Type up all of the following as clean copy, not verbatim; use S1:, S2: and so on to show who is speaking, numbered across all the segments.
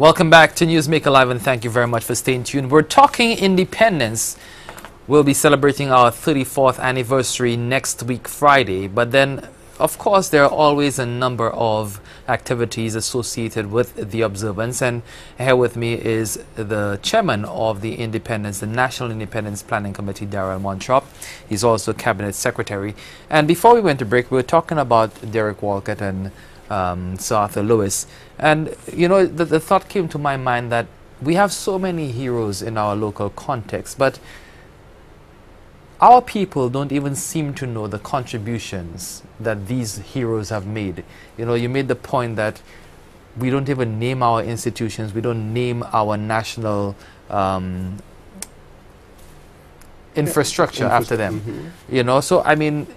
S1: Welcome back to Newsmaker Live, and thank you very much for staying tuned. We're talking independence. We'll be celebrating our 34th anniversary next week, Friday. But then, of course, there are always a number of activities associated with the observance. And here with me is the chairman of the Independence, the National Independence Planning Committee, Darrel Montrope. He's also cabinet secretary. And before we went to break, we were talking about Derek Walcott and Sir Arthur Lewis. And, you know, the thought came to my mind that we have so many heroes in our local context, but our people don't even seem to know the contributions that these heroes have made. You know, you made the point that we don't even name our institutions, we don't name our national infrastructure after them. You know, so I mean,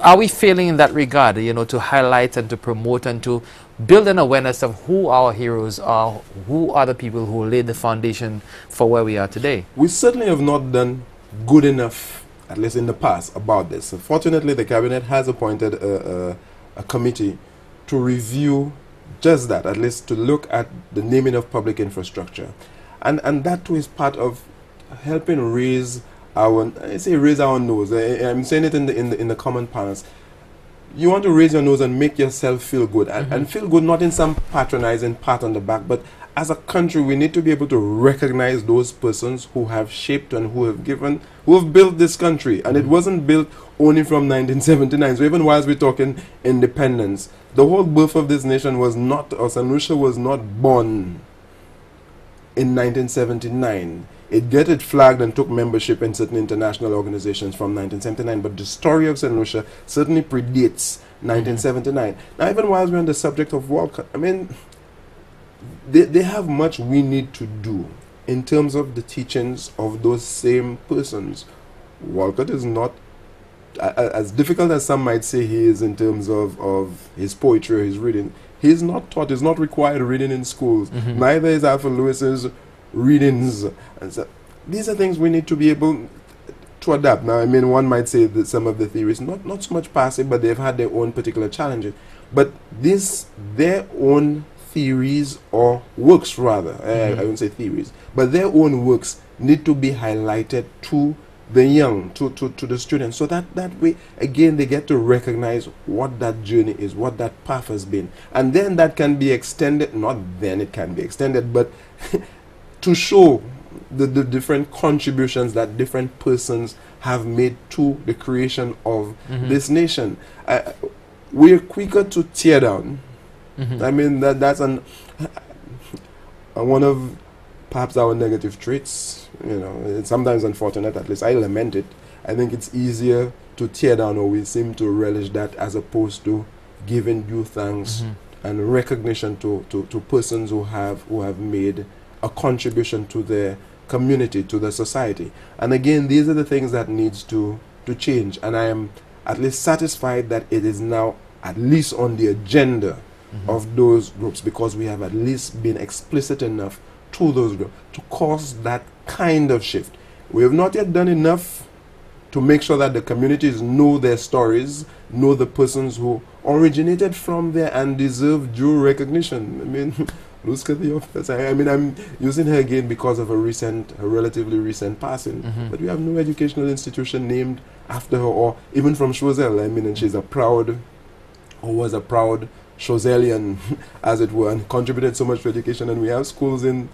S1: are we failing in that regard, you know, to highlight and to promote and to build an awareness of who our heroes are, who are the people who laid the foundation for where we are today?
S2: We certainly have not done good enough, at least in the past, about this. So fortunately, the cabinet has appointed a committee to review just that, at least to look at the naming of public infrastructure. And that too is part of helping raise our, I say raise our nose. I'm saying it in the common parlance. You want to raise your nose and make yourself feel good, and feel good not in some patronizing pat on the back, but as a country we need to be able to recognize those persons who have shaped and who have built this country. And it wasn't built only from 1979. So even whilst we're talking independence, the whole birth of this nation was not, or St. Lucia was not born in 1979. It got it flagged and took membership in certain international organizations from 1979, but the story of St. Lucia certainly predates 1979. Now, even while we're on the subject of Walcott, I mean, they have much we need to do in terms of the teachings of those same persons. Walcott is not, as difficult as some might say he is in terms of his poetry or his reading, he's not taught, he's not required reading in schools. Neither is Arthur Lewis's readings. And so these are things we need to be able to adapt. Now, I mean, one might say that some of the theories not so much passive, but they've had their own particular challenges. But their own theories or works rather, I wouldn't say theories, but their own works need to be highlighted to the young, to the students, so that way, again, they get to recognize what that journey is, what that path has been. And then that can be extended, not then it can be extended, but to show the different contributions that different persons have made to the creation of this nation. We're quicker to tear down. I mean, that's one of perhaps our negative traits. You know, it's sometimes unfortunate, at least I lament it. I think it's easier to tear down, or we seem to relish that, as opposed to giving due thanks and recognition to persons who have made a contribution to their community, to the society. And again, these are the things that needs to change. And I am at least satisfied that it is now at least on the agenda of those groups, because we have at least been explicit enough to those groups to cause that kind of shift. We have not yet done enough to make sure that the communities know their stories, know the persons who originated from there and deserve due recognition. I mean, look at the office. I mean, I'm using her again because of a relatively recent passing. But we have no educational institution named after her, or even from Choiseul. I mean, and she's a proud, or was a proud Choiselian, as it were, and contributed so much to education. And we have schools in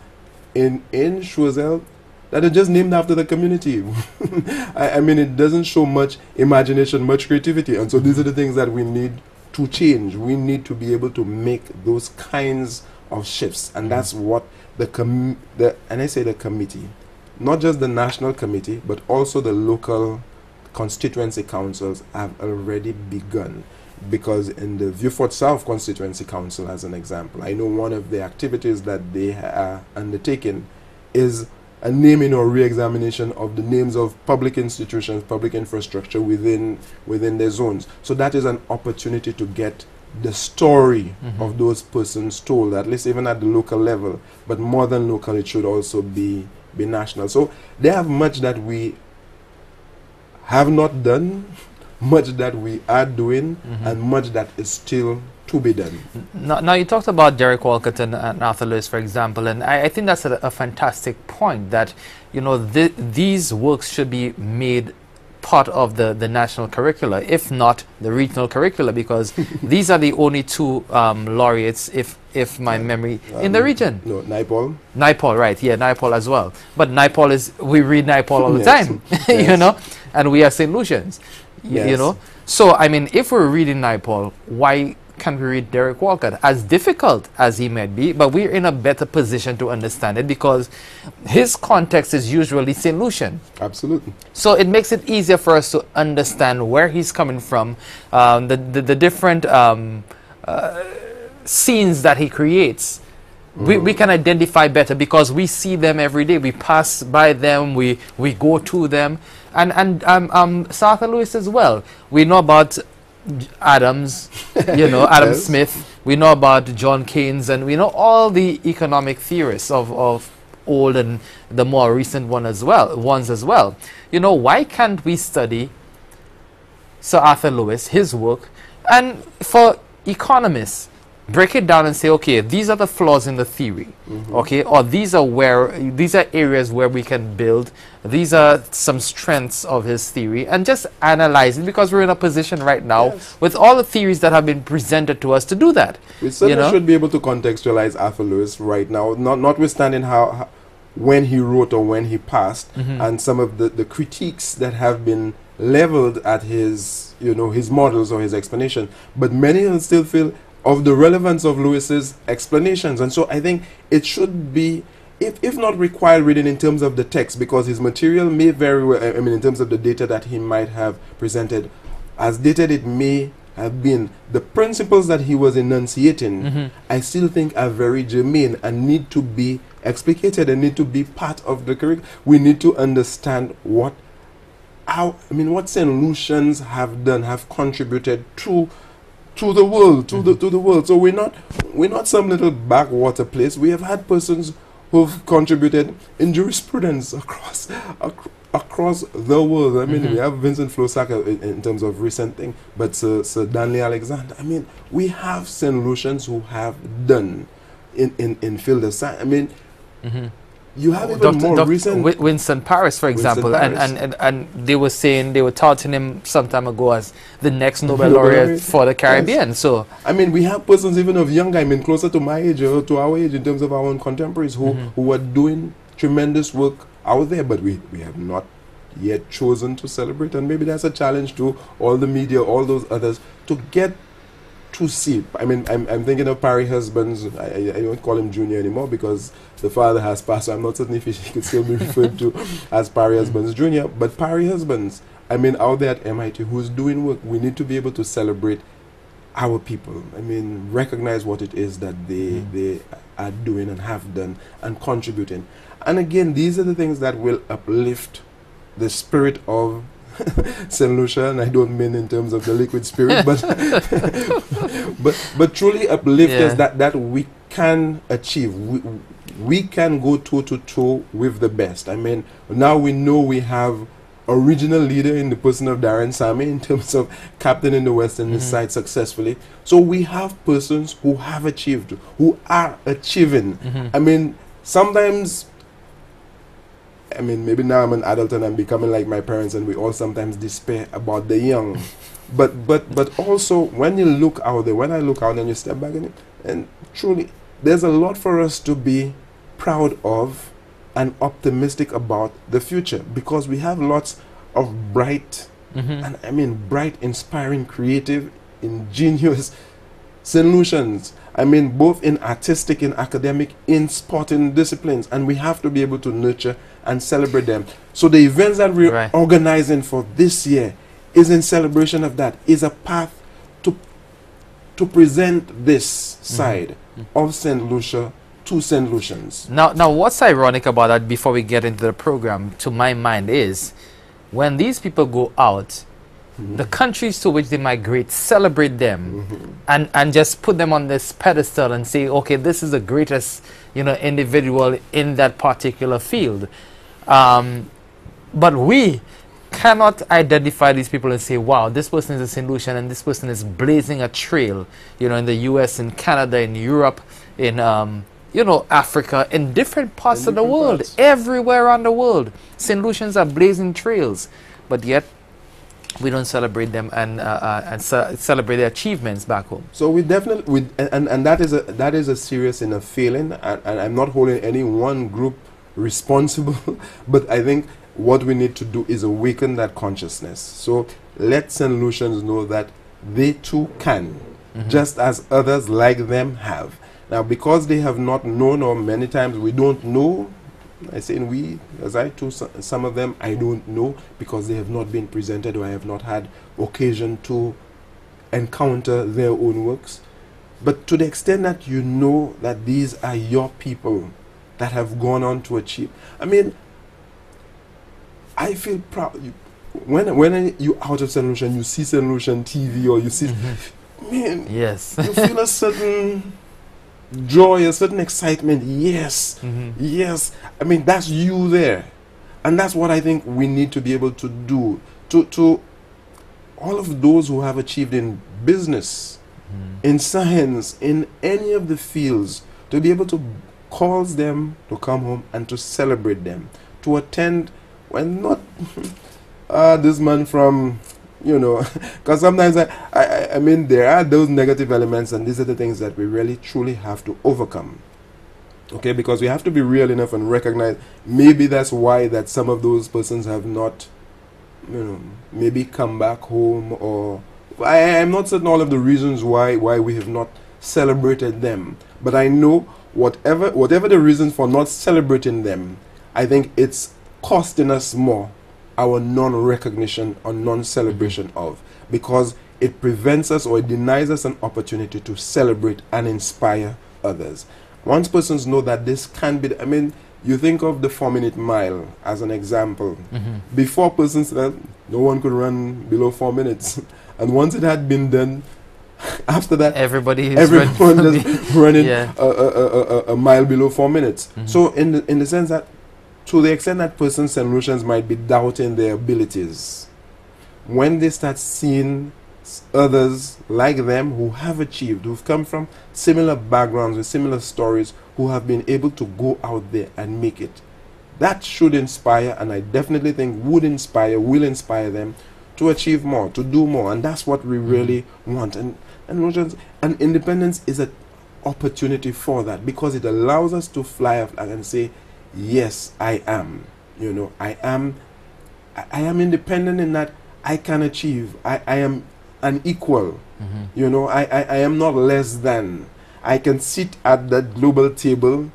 S2: Choiseul that are just named after the community. I mean, it doesn't show much imagination, much creativity. And so these are the things that we need to change. We need to be able to make those kinds of shifts, and that's what and I say the committee, not just the national committee, but also the local constituency councils have already begun. Because in the Vieux-Fort South Constituency Council, as an example, I know one of the activities that they are undertaking is a naming or re-examination of the names of public institutions, public infrastructure within their zones. So that is an opportunity to get the story of those persons told, at least even at the local level. But more than local, it should also be national. So they have much that we have not done, much that we are doing and much that is still to be done.
S1: Now you talked about Derek Walcott and Arthur Lewis, for example, and I think that's a fantastic point, that, you know, these works should be made part of the national curricula, if not the regional curricula, because these are the only two laureates, if my memory, in the region.
S2: No, Naipaul.
S1: Naipaul, right, yeah, Naipaul as well. But Naipaul is, we read Naipaul all the
S2: Yes.
S1: time,
S2: Yes.
S1: you know, and we are St. Lucians,
S2: Yes.
S1: you know. So, I mean, if we're reading Naipaul, why can't we read Derek Walcott? As difficult as he might be, but we're in a better position to understand it because his context is usually St. Lucian.
S2: Absolutely.
S1: So it makes it easier for us to understand where he's coming from, the different scenes that he creates. We can identify better because we see them every day. We pass by them, we go to them. And Sir Arthur Lewis as well. We know about Adams, you know, Adam
S2: Yes.
S1: Smith. We know about John Keynes, and we know all the economic theorists of old and the more recent ones as well. You know, why can't we study Sir Arthur Lewis, his work, and for economists, break it down and say, okay, these are the flaws in the theory, okay, or these are areas where we can build, these are some strengths of his theory, and just analyze it, because we're in a position right now with all the theories that have been presented to us to do that.
S2: We certainly
S1: you know?
S2: should be able to contextualize Arthur Lewis right now, notwithstanding how when he wrote or when he passed, and some of the critiques that have been leveled at his, you know, his models or his explanation, but many will still feel of the relevance of Lewis's explanations. And so I think it should be, if not required reading in terms of the text, because his material may very well, I mean, in terms of the data that he might have presented, as dated it may have been, the principles that he was enunciating, I still think are very germane and need to be explicated and need to be part of the curriculum. We need to understand what St. Lucians have done, have contributed to the world, to the world. So we're not some little backwater place. We have had persons who've contributed in jurisprudence across the world. I mean, we have Vincent Flosaka in terms of recent thing, but Sir Danley Alexander. I mean, we have St. Lucians who have done in field of science. I mean, you have even more recent
S1: Winston Paris, for example,
S2: Paris.
S1: and they were touting him some time ago as the next Nobel laureate for the Caribbean.
S2: Yes.
S1: So
S2: I mean, we have persons even of younger, I mean, closer to my age or to our age in terms of our own contemporaries who are doing tremendous work out there, but we have not yet chosen to celebrate. And maybe that's a challenge to all the media, all those others, to get to see. I mean, I'm thinking of Parry Husbands. I don't call him Junior anymore because the father has passed, so I'm not certain if he could still be referred to as Parry Husbands Junior. But Parry Husbands, I mean, out there at MIT, who's doing work, we need to be able to celebrate our people. I mean, recognize what it is that they are doing and have done and contributing. And again, these are the things that will uplift the spirit of St. Lucia, and I don't mean in terms of the liquid spirit, but but truly uplift us that we can achieve. We can go toe to toe with the best. I mean, now we know we have a regional leader in the person of Darren Sammy in terms of captaining the Western side successfully. So we have persons who have achieved, who are achieving. I mean, sometimes, I mean, maybe now I'm an adult and I'm becoming like my parents, and we all sometimes despair about the young. But also, when you look out there, when I look out and you step back in it, and truly, there's a lot for us to be proud of and optimistic about the future, because we have lots of bright, and I mean bright, inspiring, creative, ingenious St. Lucians. I mean, both in artistic, in academic, in sporting disciplines, and we have to be able to nurture and celebrate them. So the events that we're organizing for this year is in celebration of that, is a path to present this side of St. Lucia to St. Lucians.
S1: Now, what's ironic about that, before we get into the program, to my mind, is when these people go out, the countries to which they migrate celebrate them and just put them on this pedestal and say, okay, this is the greatest, individual in that particular field. But we cannot identify these people and say, wow, this person is a St. Lucian and this person is blazing a trail, you know, in the US, in Canada, in Europe, in, you know, Africa, in different parts of the world, everywhere around the world. St. Lucians are blazing trails, but yet we don't celebrate them and celebrate their achievements back home.
S2: So we definitely, and that is a serious enough failing, and I'm not holding any one group responsible, but I think what we need to do is awaken that consciousness. So let St. Lucians know that they too can, just as others like them have. Now, because they have not known, or many times we don't know, I say we, as I too, some of them I don't know because they have not been presented, or I have not had occasion to encounter their own works. But to the extent that you know that these are your people that have gone on to achieve, I mean, I feel proud. When you out of St. Lucian, you see St. Lucian TV, or you see, man,
S1: yes,
S2: you feel a certain joy, a certain excitement. Yes, yes. I mean, that's you there, and that's what I think we need to be able to do to all of those who have achieved in business, in science, in any of the fields, to be able to call them to come home and to celebrate them, to attend. When not this man from, you know, because sometimes I mean, there are those negative elements, and these are the things that we really truly have to overcome. Okay, because we have to be real enough and recognize maybe that's why that some of those persons have not, you know, maybe come back home, or I'm not certain all of the reasons why we have not celebrated them, but I know whatever the reasons for not celebrating them, I think it's costing us more, our non-recognition or non-celebration of, because it prevents us, or it denies us an opportunity to celebrate and inspire others. Once persons know that this can be, I mean, you think of the 4-minute mile as an example. Before persons said no one could run below 4 minutes, and once it had been done, after that everyone just running a mile below 4 minutes. So in the sense that, to the extent that persons, St. Lucians, might be doubting their abilities, when they start seeing others like them who have achieved, who've come from similar backgrounds with similar stories, who have been able to go out there and make it, that should inspire, and I definitely think will inspire them to achieve more, to do more, and that's what we really want. And independence is an opportunity for that, because it allows us to fly a flag and say, yes, I am. You know, I am independent in that I can achieve. I am an equal. You know, I am not less than. I can sit at that global table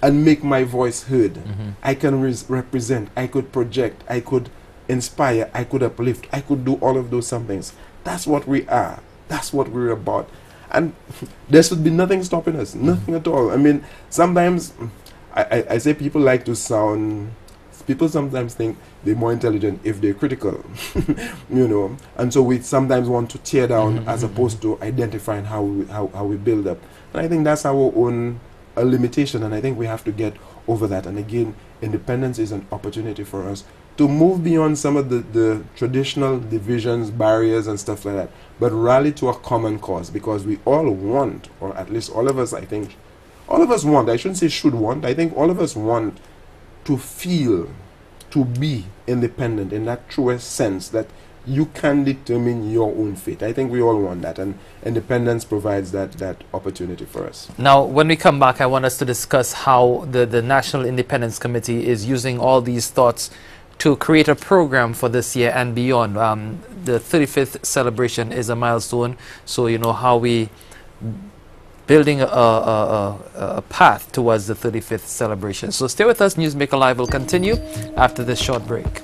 S2: and make my voice heard. I can represent. I could project. I could inspire. I could uplift. I could do all of those things. That's what we are. That's what we're about. And there should be nothing stopping us. Nothing at all. I mean, sometimes I say people like to sound, people sometimes think they're more intelligent if they're critical, you know, and so we sometimes want to tear down as opposed to identifying how we build up. And I think that's our own limitation, and I think we have to get over that. And again, independence is an opportunity for us to move beyond some of the traditional divisions, barriers, and stuff like that, but rally to a common cause, because we all want, or at least all of us, I think, all of us want, I shouldn't say should want, I think all of us want to feel, to be independent in that truest sense that you can determine your own fate. I think we all want that, and independence provides that opportunity for us.
S1: Now, when we come back, I want us to discuss how the National Independence Committee is using all these thoughts to create a program for this year and beyond. The 35th celebration is a milestone, so you know how we building a path towards the 35th celebration. So stay with us. Newsmaker Live will continue after this short break.